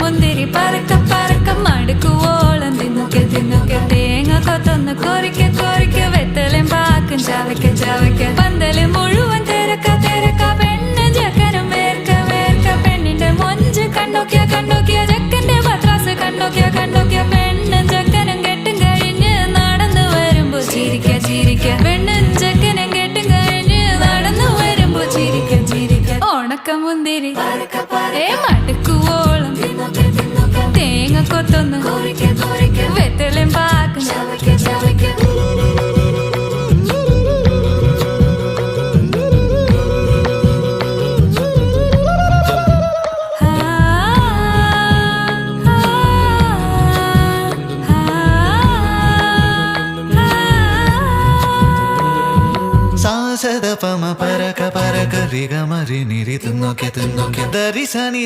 മുന്തിരി പറക്ക പറക്ക മടുക്കുവോളം തിന്നൊക്കെ തിന്നൊക്കെ തേങ്ങ കൊത്തൊന്ന് കൊറിക്ക കൊറിക്ക വെത്തലും പാക്കും ചവയ്ക്ക ചവയ്ക്ക പന്തല് മുഴുവൻ തിരക്ക തിരക്ക പെണ്ണ് ചെക്കനും വേർക്ക വേർക്ക പെണ്ണിന്റെ മൊഞ്ച് കണ്ടോക്കിയ കണ്ടോക്കിയ ചെക്കന്റെ പത്രാസ് കണ്ടോക്കിയ കണ്ടോക്കിയ പെണ്ണും ചെക്കനും കെട്ടും കഴിഞ്ഞ് നടന്നു വരുമ്പോ ചിരിക്ക ചിരിക്ക പെണ്ണും ചെക്കനും കെട്ടും കഴിഞ്ഞ് നടന്നു വരുമ്പോ ചിരിക്ക ചിരിക്ക ഉണക്കമുന്തിരി മടുക്കുവോളം തേങ്ങ കൊത്തൊന്ന് വെത്തലും പാക്കും സാസദ പമ പരക പരക റിഗ മരി നിരി തിന്നൊക്കെ തിന്നൊക്കെ ദരിസനി